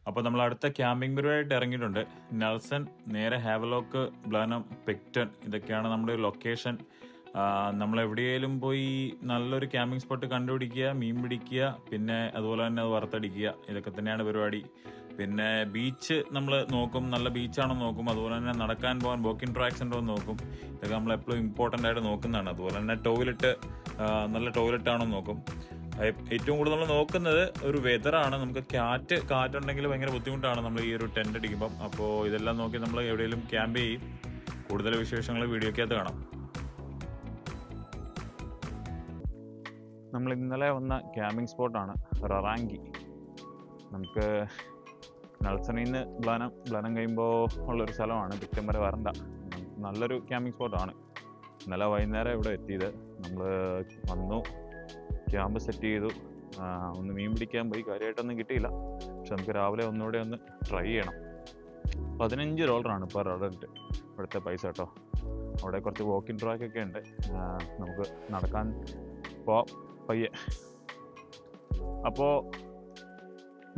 അപ്പോൾ നമ്മൾ അടുത്ത ക്യാമ്പിംഗ് പരിപാടിയായിട്ട് ഇറങ്ങിയിട്ടുണ്ട്. നെൽസൺ, നേരെ ഹാവലോക്ക്, ബ്ലനം, പിക്ടൺ, ഇതൊക്കെയാണ് നമ്മുടെ ഒരു ലൊക്കേഷൻ. നമ്മൾ എവിടെയെങ്കിലും പോയി നല്ലൊരു ക്യാമ്പിംഗ് സ്പോട്ട് കണ്ടുപിടിക്കുക, മീൻ പിടിക്കുക, പിന്നെ അതുപോലെ തന്നെ അത് വറുത്തടിക്കുക, ഇതൊക്കെ തന്നെയാണ് പരിപാടി. പിന്നെ ബീച്ച് നമ്മൾ നോക്കും, നല്ല ബീച്ചാണോ നോക്കും. അതുപോലെ തന്നെ നടക്കാൻ പോകാൻ വോക്കിംഗ് ട്രാക്സ് ഉണ്ടോ എന്ന് നോക്കും. ഇതൊക്കെ നമ്മൾ എപ്പോഴും ഇമ്പോർട്ടൻ്റ് ആയിട്ട് നോക്കുന്നതാണ്. അതുപോലെ തന്നെ ടോയ്ലറ്റ്, നല്ല ടോയ്ലറ്റ് ആണോ നോക്കും. ഏറ്റവും കൂടുതൽ നമ്മൾ നോക്കുന്നത് ഒരു വെതറാണ്. നമുക്ക് കാറ്റുണ്ടെങ്കിൽ ഭയങ്കര ബുദ്ധിമുട്ടാണ് നമ്മൾ ഈ ഒരു ടെൻ്റ് അടിക്കുമ്പം. അപ്പോൾ ഇതെല്ലാം നോക്കി നമ്മൾ എവിടെയെങ്കിലും ക്യാമ്പ് ചെയ്യും. കൂടുതൽ വിശേഷങ്ങൾ വീഡിയോക്കകത്ത് കാണാം. നമ്മൾ ഇന്നലെ വന്ന ക്യാമ്പിംഗ് സ്പോട്ടാണ് ററാങ്കി. നമുക്ക് നെൽസണിൽ നിന്ന് ബ്ലനം കഴിയുമ്പോൾ ഉള്ളൊരു സ്ഥലമാണ്. പിക്ടൺ വരെ വരണ്ട, നല്ലൊരു ക്യാമ്പിംഗ് സ്പോട്ടാണ്. ഇന്നലെ വൈകുന്നേരം ഇവിടെ എത്തിയത്. നമ്മൾ വന്നു, ക്യാമ്പ് സെറ്റ് ചെയ്തു, ഒന്ന് മീൻ പിടിക്കാൻ പോയി. കാര്യമായിട്ടൊന്നും കിട്ടിയില്ല, പക്ഷെ നമുക്ക് രാവിലെ ഒന്നുകൂടെ ഒന്ന് ട്രൈ ചെയ്യണം. $15 പെർ അഡൽറ്റ് ഇവിടുത്തെ പൈസ കേട്ടോ. അവിടെ കുറച്ച് വോക്കിംഗ് ട്രാക്കൊക്കെ ഉണ്ട്, നമുക്ക് നടക്കാൻ പോവാം പയ്യെ. അപ്പോൾ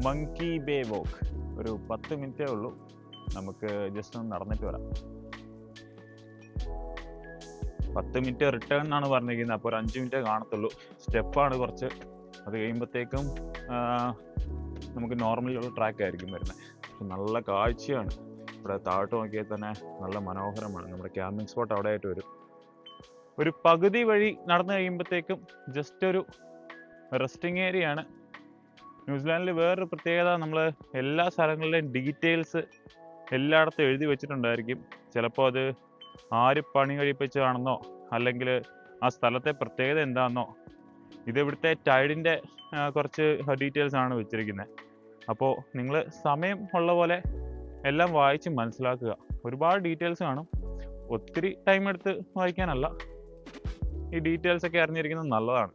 മങ്കി ബേ വോക്ക് ഒരു 10 മിനിറ്റേ ഉള്ളൂ. നമുക്ക് ജസ്റ്റ് ഒന്ന് നടന്നിട്ട് വരാം. 10 മിനിറ്റ് റിട്ടേൺ എന്നാണ് പറഞ്ഞിരിക്കുന്നത്. അപ്പോൾ ഒരു 5 മിനിറ്റേ കാണത്തുള്ളൂ. സ്റ്റെപ്പാണ് കുറച്ച്, അത് കഴിയുമ്പോഴത്തേക്കും നമുക്ക് നോർമലിയുള്ള ട്രാക്ക് ആയിരിക്കും വരുന്നത്. പക്ഷെ നല്ല കാഴ്ചയാണ് ഇവിടെ. താഴോട്ട് നോക്കിയാൽ തന്നെ നല്ല മനോഹരമാണ്. നമ്മുടെ ക്യാമ്പിംഗ് സ്പോട്ട് അവിടെ ആയിട്ട് വരും. ഒരു പകുതി വഴി നടന്നു കഴിയുമ്പോഴത്തേക്കും ജസ്റ്റ് ഒരു റെസ്റ്റിംഗ് ഏരിയ ആണ്. ന്യൂസിലാൻഡിൽ വേറൊരു പ്രത്യേകത, നമ്മൾ എല്ലാ സ്ഥലങ്ങളിലെയും ഡീറ്റെയിൽസ് എല്ലായിടത്തും എഴുതി വെച്ചിട്ടുണ്ടായിരിക്കും. ചിലപ്പോൾ അത് ആര് പണി കഴിപ്പിച്ചതാണെന്നോ അല്ലെങ്കിൽ ആ സ്ഥലത്തെ പ്രത്യേകത എന്താണെന്നോ. ഇതിവിടുത്തെ ടൈഡിൻ്റെ കുറച്ച് ഡീറ്റെയിൽസ് ആണ് വെച്ചിരിക്കുന്നത്. അപ്പോൾ നിങ്ങൾ സമയം ഉള്ള പോലെ എല്ലാം വായിച്ച് മനസ്സിലാക്കുക. ഒരുപാട് ഡീറ്റെയിൽസ് കാണും, ഒത്തിരി ടൈം എടുത്ത് വായിക്കാനല്ല. ഈ ഡീറ്റെയിൽസ് ഒക്കെ അറിഞ്ഞിരിക്കുന്നത് നല്ലതാണ്.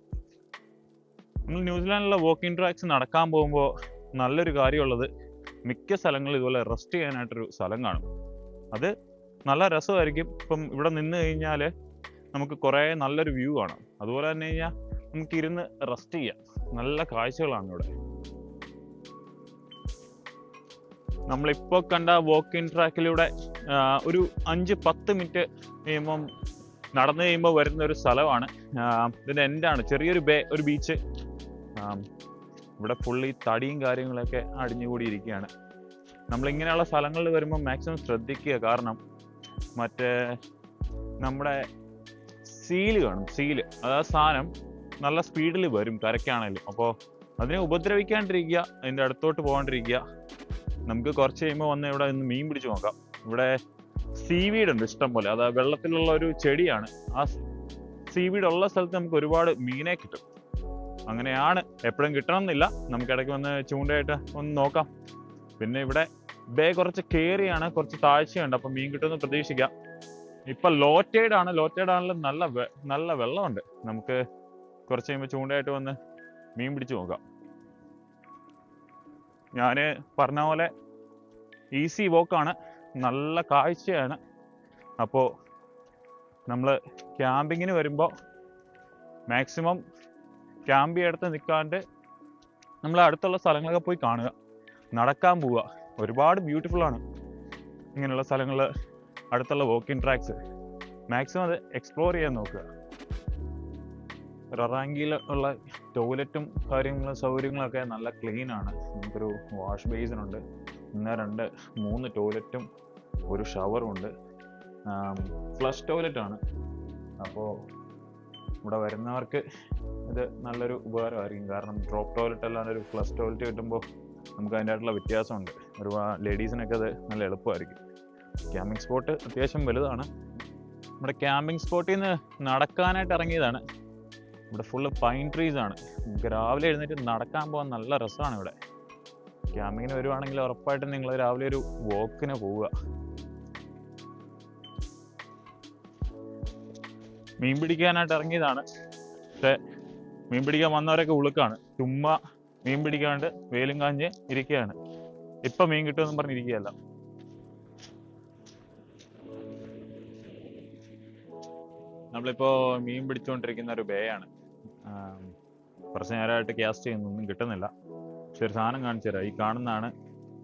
നമ്മൾ ന്യൂസിലാൻഡിലെ വോക്കിംഗ് ട്രാക്സ് നടക്കാൻ പോകുമ്പോൾ നല്ലൊരു കാര്യമുള്ളത്, മിക്ക സ്ഥലങ്ങളിൽ ഇതുപോലെ റെസ്റ്റ് ചെയ്യാനായിട്ടൊരു സ്ഥലം കാണും. അത് നല്ല രസമായിരിക്കും. ഇപ്പം ഇവിടെ നിന്ന് കഴിഞ്ഞാൽ നമുക്ക് കുറേ നല്ലൊരു വ്യൂ കാണാം. അതുപോലെ തന്നെ കഴിഞ്ഞാൽ നമുക്ക് ഇരുന്ന് റെസ്റ്റ് ചെയ്യാം. നല്ല കാഴ്ചകളാണ് ഇവിടെ. നമ്മളിപ്പോൾ കണ്ട വോക്കിംഗ് ട്രാക്കിലൂടെ ഒരു 5-10 മിനിറ്റ് കഴിയുമ്പം നടന്നു കഴിയുമ്പോൾ വരുന്ന ഒരു സ്ഥലമാണ്. ഇതിൻ്റെ എൻഡാണ് ചെറിയൊരു ഒരു ബീച്ച്. ഇവിടെ ഫുള്ളി തടിയും കാര്യങ്ങളൊക്കെ അടിഞ്ഞുകൂടി ഇരിക്കുകയാണ്. നമ്മളിങ്ങനെയുള്ള സ്ഥലങ്ങളിൽ വരുമ്പോൾ മാക്സിമം ശ്രദ്ധിക്കുക. കാരണം മറ്റേ നമ്മുടെ സീല് കാണും, സീല്, അതായത് സാധനം നല്ല സ്പീഡിൽ വരും കരയ്ക്കാണെങ്കിലും. അപ്പോൾ അതിനെ ഉപദ്രവിക്കാണ്ടിരിക്കുക, അതിൻ്റെ അടുത്തോട്ട് പോകാണ്ടിരിക്കുക. നമുക്ക് കുറച്ച് കഴിയുമ്പോൾ വന്ന് ഇവിടെ നിന്ന് മീൻ പിടിച്ച് നോക്കാം. ഇവിടെ സീവീഡ് ഉണ്ട് ഇഷ്ടം പോലെ. അത് വെള്ളത്തിലുള്ള ഒരു ചെടിയാണ്. ആ സീവീഡ് ഉള്ള സ്ഥലത്ത് നമുക്ക് ഒരുപാട് മീനെ കിട്ടും. അങ്ങനെയാണ്, എപ്പോഴും കിട്ടണമെന്നില്ല. നമുക്ക് ഇടയ്ക്ക് വന്ന് ചൂണ്ടയായിട്ട് ഒന്ന് നോക്കാം. പിന്നെ ഇവിടെ ബേ കുറച്ച് കയറിയാണ്, കുറച്ച് താഴ്ചയുണ്ട്. അപ്പം മീൻ കിട്ടുമെന്ന് പ്രതീക്ഷിക്കാം. ഇപ്പം ലോ ടൈഡ് ആണ്. ലോ ടൈഡ് ആണെങ്കിലും നല്ല വെള്ളമുണ്ട്. നമുക്ക് കുറച്ച് കഴിയുമ്പോൾ ചൂണ്ടയായിട്ട് വന്ന് മീൻ പിടിച്ച് നോക്കാം. ഞാൻ പറഞ്ഞ പോലെ ഈസി വോക്കാണ്, നല്ല കാഴ്ചയാണ്. അപ്പോൾ നമ്മൾ ക്യാമ്പിങ്ങിന് വരുമ്പോൾ മാക്സിമം ക്യാമ്പ് ചെയ്തെടുത്ത് നിൽക്കാണ്ട് നമ്മൾ അടുത്തുള്ള സ്ഥലങ്ങളൊക്കെ പോയി കാണുക, നടക്കാൻ പോവുക. ഒരുപാട് ബ്യൂട്ടിഫുള്ളാണ് ഇങ്ങനെയുള്ള സ്ഥലങ്ങൾ, അടുത്തുള്ള വോക്കിംഗ് ട്രാക്സ്. മാക്സിമം അത് എക്സ്പ്ലോർ ചെയ്യാൻ നോക്കുക. ററാങ്കിയിൽ ഉള്ള ടോയ്ലറ്റും കാര്യങ്ങളും സൗകര്യങ്ങളൊക്കെ നല്ല ക്ലീനാണ്. നമുക്കൊരു വാഷ് ബേസിനുണ്ട്, 1, 2, 3 ടോയ്ലറ്റും ഒരു ഷവറും ഉണ്ട്. ഫ്ലഷ് ടോയ്ലറ്റാണ്. അപ്പോൾ ഇവിടെ വരുന്നവർക്ക് ഇത് നല്ലൊരു ഉപകാരമായിരിക്കും. കാരണം ഡ്രോപ്പ് ടോയ്ലറ്റ് അല്ലാണ്ട് ഒരു ഫ്ലഷ് ടോയ്ലറ്റ് കിട്ടുമ്പോൾ നമുക്ക് അതിൻ്റെ ആയിട്ടുള്ള വ്യത്യാസമുണ്ട്. ഒരുപാട് ലേഡീസിനൊക്കെ അത് നല്ല എളുപ്പമായിരിക്കും. ക്യാമ്പിംഗ് സ്പോട്ട് അത്യാവശ്യം വലുതാണ്. നമ്മുടെ ക്യാമ്പിംഗ് സ്പോട്ടിൽ നിന്ന് നടക്കാനായിട്ട് ഇറങ്ങിയതാണ്. ഇവിടെ ഫുള്ള് പൈൻ ട്രീസ് ആണ്. നമുക്ക് രാവിലെ എഴുന്നേറ്റ് നടക്കാൻ പോകാൻ നല്ല രസമാണ് ഇവിടെ. ക്യാമ്പിങ്ങിന് വരുവാണെങ്കിൽ ഉറപ്പായിട്ടും നിങ്ങൾ രാവിലെ ഒരു വോക്കിന് പോവുക. മീൻ പിടിക്കാനായിട്ട് ഇറങ്ങിയതാണ്. പക്ഷെ മീൻ പിടിക്കാൻ വന്നവരൊക്കെ ഉളുക്കാണ്. ചുമ്മാ മീൻ പിടിക്കാണ്ട് വേലും കാഞ്ഞ് ഇരിക്കുകയാണ്. ഇപ്പം മീൻ കിട്ടുമെന്നും പറഞ്ഞിരിക്കുകയല്ല. നമ്മളിപ്പോൾ മീൻ പിടിച്ചുകൊണ്ടിരിക്കുന്ന ഒരു ബേ ആണ്. കുറച്ച് നേരമായിട്ട് കാസ്റ്റ് ചെയ്യുന്നൊന്നും കിട്ടുന്നില്ല. പക്ഷെ ഒരു സാധനം കാണിച്ചു തരാം. ഈ കാണുന്നതാണ്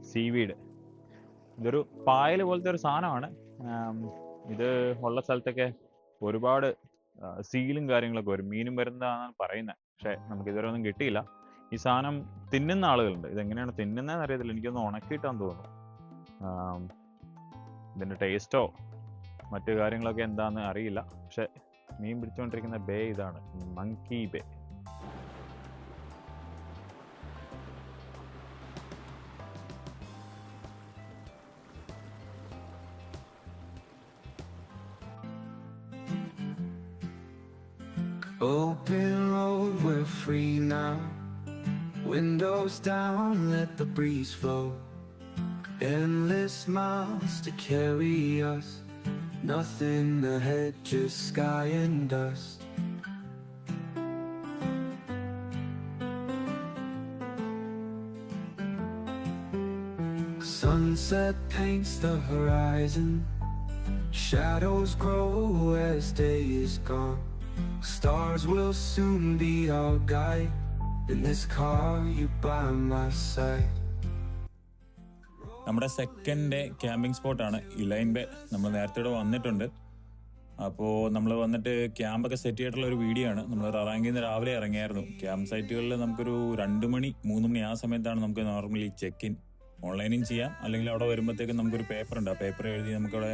സീവീഡ്. ഇതൊരു പായൽ പോലത്തെ ഒരു സാധനമാണ്. ഇത് ഉള്ള സ്ഥലത്തൊക്കെ ഒരുപാട് സീലും കാര്യങ്ങളൊക്കെ വരും, മീനും വരുന്നതാണെന്നാണ് പറയുന്നത്. പക്ഷേ നമുക്ക് ഇതുവരെ ഒന്നും കിട്ടിയില്ല. ഈ സാധനം തിന്നുന്ന ആളുകളുണ്ട്. ഇതെങ്ങനെയാണ് തിന്നുന്നതെന്ന് അറിയത്തില്ല, എനിക്കൊന്ന് ഉണക്കിയിട്ടാന്ന് തോന്നുന്നു. ഇതിൻ്റെ ടേസ്റ്റോ മറ്റു കാര്യങ്ങളൊക്കെ എന്താണെന്ന് അറിയില്ല. പക്ഷെ മീൻ പിടിച്ചുകൊണ്ടിരിക്കുന്ന ബേ ഇതാണ്, monkey bay. Open road, we're free now. Windows down, let the breeze flow. Endless miles to carry us. Nothing ahead, just sky and dust. Sunset paints the horizon. Shadows grow as day is gone. Stars will soon be our guide. In this car, you by my side. നമ്മുടെ second camping സ്പോട്ടാണ് ഇലൈൻ bay. നമ്മൾ നേരത്തെ ഇവിടെ വന്നിട്ടുണ്ട്. അപ്പോൾ നമ്മൾ വന്നിട്ട് ക്യാമ്പൊക്കെ set ചെയ്തിട്ടുള്ള ഒരു വീഡിയോ ആണ്. നമ്മൾ ററാങ്കിൽ നിന്ന് രാവിലെ ഇറങ്ങിയായിരുന്നു. ക്യാമ്പ് സൈറ്റുകളിൽ നമുക്കൊരു 2 മണി 3 മണി ആ സമയത്താണ് നമുക്ക് നോർമലി ചെക്ക് ഇൻ. ഓൺലൈനും ചെയ്യാം, അല്ലെങ്കിൽ അവിടെ വരുമ്പോഴത്തേക്കും നമുക്കൊരു പേപ്പർ ഉണ്ട്. ആ പേപ്പർ എഴുതി നമുക്കവിടെ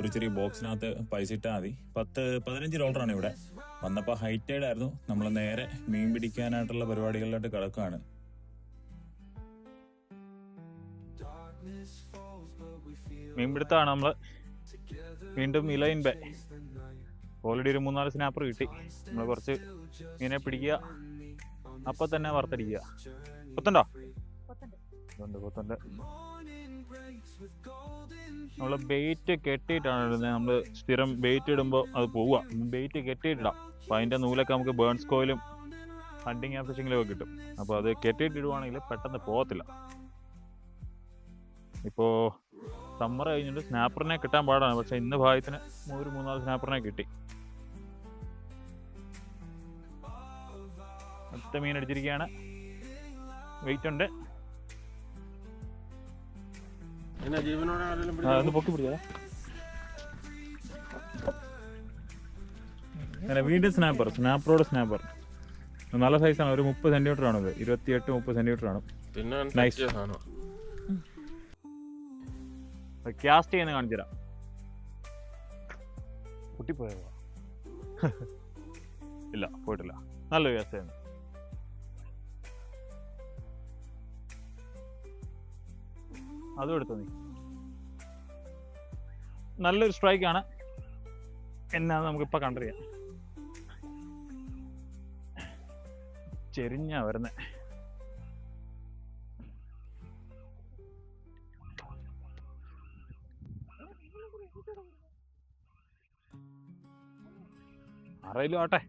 ഒരു ചെറിയ ബോക്സിനകത്ത് പൈസ ഇട്ടാൽ മതി. $15 ഇവിടെ. വന്നപ്പോൾ ഹൈറ്റൈഡ് ആയിരുന്നു. നമ്മൾ നേരെ മീൻ പിടിക്കാനായിട്ടുള്ള പരിപാടികളിലോട്ട് കിടക്കുകയാണ്. മീൻപിടുത്തമാണ് നമ്മൾ വീണ്ടും ഇലൈൻ ബേ. ഓൾറെഡി ഒരു 3-4 സ്നാപ്പർ കിട്ടി. നമ്മൾ കുറച്ച് മീനെ പിടിക്കുക, അപ്പം തന്നെ വറുത്തടിക്കുക. പൊത്തുണ്ടോ? പൊത്തുണ്ട്. നമ്മൾ ബെയ്റ്റ് കെട്ടിയിട്ടാണ് ഇടുന്നത്. നമ്മൾ സ്ഥിരം ബെയ്റ്റ് ഇടുമ്പോൾ അത് പോവുക. ബെയ്റ്റ് കെട്ടിയിട്ടിടാം. അപ്പം അതിൻ്റെ നൂലൊക്കെ നമുക്ക് ബേൺസ് കോയിലും ഹണ്ടിങ് ആൻഡ് ഫിഷിങ്ങിലും ഒക്കെ കിട്ടും. അപ്പോൾ അത് കെട്ടിയിട്ടിടുവാണെങ്കിൽ പെട്ടെന്ന് പോകത്തില്ല. ഇപ്പോൾ സമ്മർ കഴിഞ്ഞിട്ട് സ്നാപ്പറിനെ കിട്ടാൻ പാടാണ്. പക്ഷെ ഇന്ന് ഭാഗ്യത്തിന് ഒരു 3-4 സ്നാപ്പറിനെ കിട്ടി. അടുത്ത മീൻ അടിച്ചിരിക്കുകയാണ്. വെയിറ്റ് ഉണ്ട്. പൊക്കി പിടിച്ചാ. അങ്ങനെ വീണ്ടും സ്നാപ്പറോട് സ്നാപ്പർ. നല്ല സൈസാണ്. ഒരു 30 സെന്റിമീറ്റർ ആണ്. ഇത് 28-30 സെന്റിമീറ്റർ ആണ്. കാസ്റ്റ് ചെയ്യുന്ന കാണിച്ചു തരാം. പൊട്ടിപ്പോയോ? ഇല്ല, പോയിട്ടില്ല. നല്ലൊരു കാസ്റ്റ് ചെയ്യുന്നു. അതും എടുത്തു നീ. നല്ലൊരു സ്ട്രൈക്കാണ്. എന്നാന്ന് നമുക്കിപ്പോൾ കണ്ടറിയാം. ചെരിഞ്ഞാ വരുന്നേ. ആരെങ്കിലും ആട്ടെ.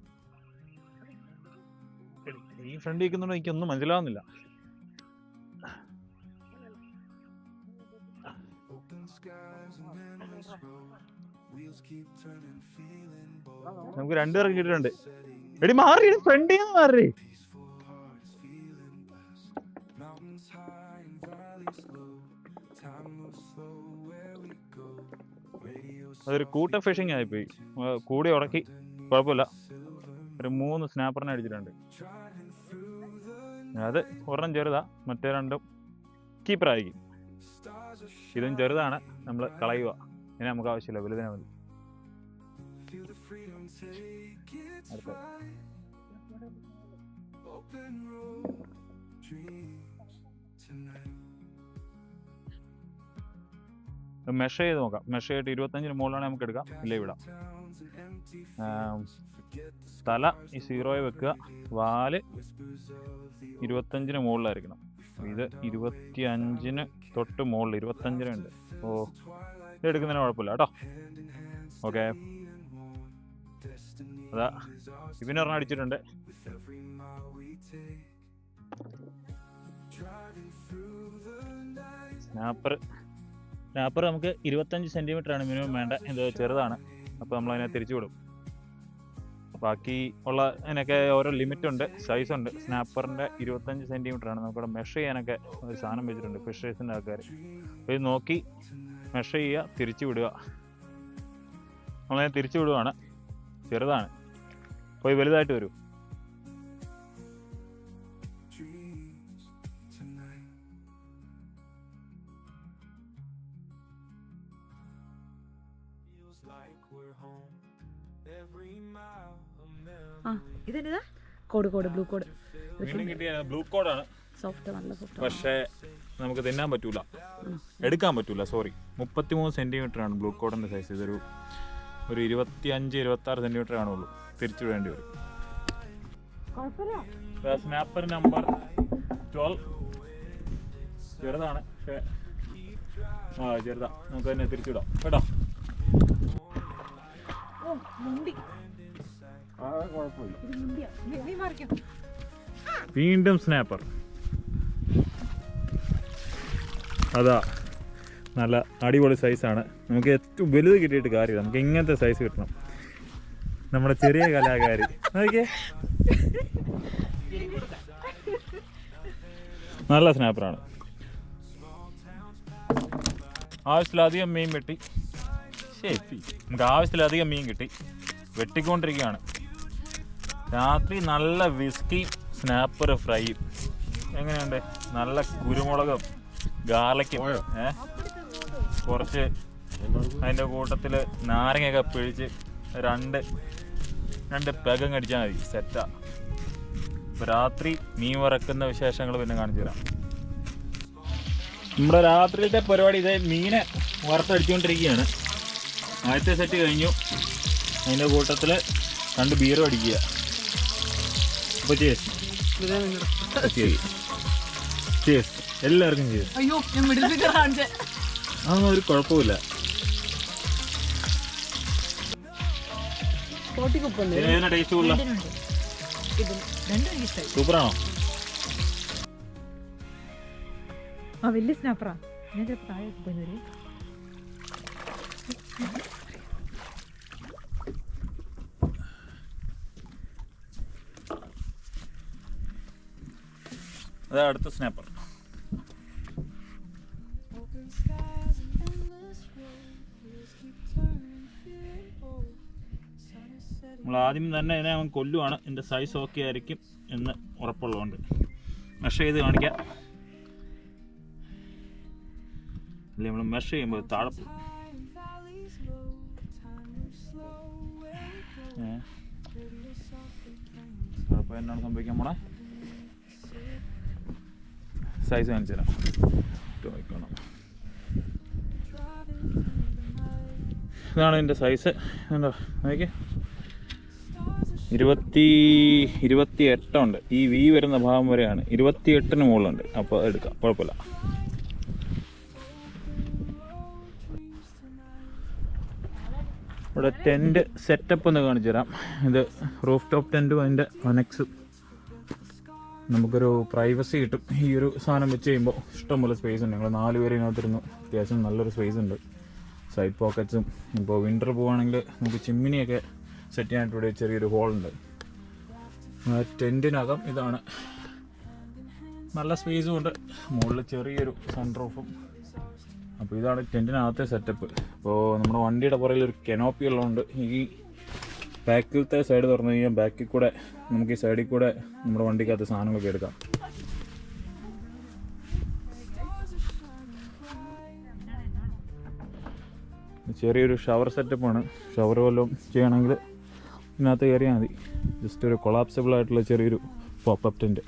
ഈ ഫ്രണ്ട് ഇരിക്കുന്നുണ്ടോ എനിക്കൊന്നും മനസ്സിലാവുന്നില്ല. നമുക്ക് 2 പേർക്ക് കിട്ടിയിട്ടുണ്ട്. എടി മാറി, ഫ്രണ്ടിൽ നിന്ന് മാറി. അതൊരു കൂട്ട ഫിഷിങ് ആയിപ്പോയി. കൂടി ഉടക്കി, കുഴപ്പമില്ല. ഒരു 3 സ്നാപ്പറിനെ അടിച്ചിട്ടുണ്ട്. അത് ഒരെണ്ണം ചെറുതാ, മറ്റേ 2ഉം കീപ്പറായിരിക്കും. ഇതും ചെറുതാണ്, നമ്മൾ കളയുക. ഇനി നമുക്ക് ആവശ്യമില്ല, വലുതിനെ മതി. മെഷർ ചെയ്ത് നോക്കാം. മെഷർ ചെയ്തിട്ട് 25-ന് മുകളിലാണെങ്കിൽ നമുക്ക് എടുക്കാം, ഇല്ലേ വിടാം. തല ഈ 0 വെക്കുക. വാല് 25-ന് മുകളിലായിരിക്കണം. ഇത് 25-ന് തൊട്ട് മുകളിൽ 25-നുണ്ട്. ഓ, ഇത് എടുക്കുന്നതിന് കുഴപ്പമില്ല കേട്ടോ. ഓക്കെ, അതാ ഇവനൊരെണ്ണം അടിച്ചിട്ടുണ്ട്. സ്നാപ്പർ നമുക്ക് 25 സെന്റിമീറ്റർ ആണ് മിനിമം വേണ്ട. ഇത് ചെറുതാണ്, അപ്പോൾ നമ്മളതിനെ തിരിച്ചു വിടും. ബാക്കി ഉള്ള അതിനൊക്കെ ഓരോ ലിമിറ്റുണ്ട്, സൈസുണ്ട്. സ്നാപ്പറിൻ്റെ 25 സെൻറ്റിമീറ്ററാണ്. നമുക്കിവിടെ മെഷർ ചെയ്യാനൊക്കെ ഒരു സാധനം വെച്ചിട്ടുണ്ട് ഫിഷേഴ്സിൻ്റെ ആൾക്കാർ. അപ്പോൾ ഇത് നോക്കി മെഷർ ചെയ്യുക, തിരിച്ചു വിടുക. നമ്മളതിനെ തിരിച്ചു വിടുവാണ്. ചെറുതാണ്, പോയി വലുതായിട്ട് വരും. ഇതെന്താ കോഡ് ബ്ലൂ കോഡ് വീണ്ടും കിട്ടിയ ബ്ലൂ കോഡാണ്. സോഫ്റ്റ്, നല്ല സോഫ്റ്റ്. പക്ഷേ നമുക്ക് തിന്നാൻ പറ്റൂല, എടുക്കാൻ പറ്റൂല. സോറി, 33 സെൻറ്റിമീറ്ററാണ് ബ്ലൂ കോഡിൻ്റെ സൈസ്. ഇതൊരു 25-26 സെൻറ്റിമീറ്റർ കാണുള്ളൂ. തിരിച്ചു വിടേണ്ടി വരും. സ്നാപ്പർ നമ്പർ 12 ചെറുതാണ്, പക്ഷേ ചെറുതാ. നമുക്ക് തന്നെ തിരിച്ചുവിടാം കേട്ടോ. വീണ്ടും സ്നാപ്പർ. അതാ, നല്ല അടിപൊളി സൈസാണ്. നമുക്ക് ഏറ്റവും വലുത് കിട്ടിയിട്ട് കാര്യമില്ല, നമുക്ക് ഇങ്ങനത്തെ സൈസ് കിട്ടണം. നമ്മുടെ ചെറിയ കലാകാരി നോക്കിയേ, നല്ല സ്നാപ്പറാണ്. ആവശ്യത്തിലധികം മീൻ വെട്ടി. ശരി, നമുക്ക് ആവശ്യത്തിലധികം മീൻ കിട്ടി. വെട്ടിക്കൊണ്ടിരിക്കുകയാണ്. രാത്രി നല്ല വിസ്കി സ്നാപ്പർ ഫ്രൈ. എങ്ങനെയുണ്ട്? നല്ല കുരുമുളകും ഗാർലിക്കും കുറച്ച് അതിൻ്റെ കൂട്ടത്തിൽ നാരങ്ങയൊക്കെ പിഴിച്ച് രണ്ട് പെഗം കടിച്ചാൽ മതി, സെറ്റാ. ഇപ്പോൾ രാത്രി മീൻ വറക്കുന്ന വിശേഷങ്ങൾ പിന്നെ കാണിച്ചു തരാം. നമ്മുടെ രാത്രിയിലത്തെ പരിപാടി ഇത് മീനെ വറുത്തടിച്ചുകൊണ്ടിരിക്കുകയാണ്. ആദ്യത്തെ സെറ്റ് കഴിഞ്ഞു. അതിൻ്റെ കൂട്ടത്തിൽ 2 ബീറും അടിക്കുക. അപ്പോൾ ചേസ് എല്ലാവർക്കും ചേസ്. അതൊന്നും ഒരു കുഴപ്പമില്ല. ടേസ്റ്റ് ഉള്ള സൂപ്പറാണോ? വലിയ സ്നാപ്പറാ. ഞാൻ ചിലപ്പോൾ താഴെ പോയി വരും. അതാ അടുത്ത സ്നാപ്പർ. നമ്മൾ ആദ്യം തന്നെ ഇതിനെ അവൻ കൊല്ലുവാണ്. ഇതിൻ്റെ സൈസ് ഓക്കെ ആയിരിക്കും എന്ന് ഉറപ്പുള്ളതുകൊണ്ട് മെഷർ ചെയ്ത് കാണിക്കാം. അല്ലെ നമ്മൾ മെഷർ ചെയ്യുമ്പോൾ താഴെ പോകും. അപ്പോൾ എന്താണ് സംഭവിക്കാൻ പോണേ? സൈസ് കാണിച്ചു തരാം. ഇതാണ് ഇതിൻ്റെ സൈസ്. എന്താ നോക്കി, 28 ഉണ്ട്. ഈ വി വരുന്ന ഭാഗം വരെയാണ്. 28-ന് മുകളിലുണ്ട്. അപ്പോൾ എടുക്കാം, കുഴപ്പമില്ല. ഇവിടെ ടെൻറ്റ് സെറ്റപ്പ് ഒന്ന് കാണിച്ചു തരാം. ഇത് റൂഫ് ടോപ്പ് ടെൻറ്റും അതിൻ്റെ അനക്സും. നമുക്കൊരു പ്രൈവസി കിട്ടും ഈ ഒരു സാധനം വെച്ച് കഴിയുമ്പോൾ. ഇഷ്ടംപോലെ സ്പേസ് ഉണ്ട്. ഞങ്ങൾ 4 പേര് ഇതിനകത്തിരുന്നു. അത്യാവശ്യം നല്ലൊരു സ്പേസ് ഉണ്ട്. സൈഡ് പോക്കറ്റ്സും. ഇപ്പോൾ വിൻ്റർ പോവുകയാണെങ്കിൽ നമുക്ക് ചിമ്മിനിയൊക്കെ സെറ്റ് ചെയ്യാനായിട്ട് ഇവിടെ ചെറിയൊരു ഹോളുണ്ട്. ടെൻറ്റിനകം ഇതാണ്. നല്ല സ്പേസും ഉണ്ട്. മുകളിൽ ചെറിയൊരു സൺറൂഫും. അപ്പോൾ ഇതാണ് ടെൻറ്റിനകത്തെ സെറ്റപ്പ്. അപ്പോൾ നമ്മുടെ വണ്ടിയുടെ പുറകിൽ ഒരു കെനോപ്പി ഉള്ളതുകൊണ്ട് ഈ ബാക്കിലത്തെ സൈഡ് തുറന്നു കഴിഞ്ഞാൽ ബാക്കിൽ കൂടെ നമുക്ക് ഈ സൈഡിൽ കൂടെ നമ്മുടെ വണ്ടിക്കകത്ത് സാധനങ്ങളൊക്കെ എടുക്കാം. ചെറിയൊരു ഷവർ സെറ്റപ്പാണ്. ഷവർ വല്ലതും ചെയ്യണമെങ്കിൽ ഇതിനകത്ത് കയറിയാൽ മതി. ജസ്റ്റ് ഒരു കൊളാപ്സിബിൾ ആയിട്ടുള്ള ചെറിയൊരു പോപ്പപ്പ് ടെൻറ്റ്.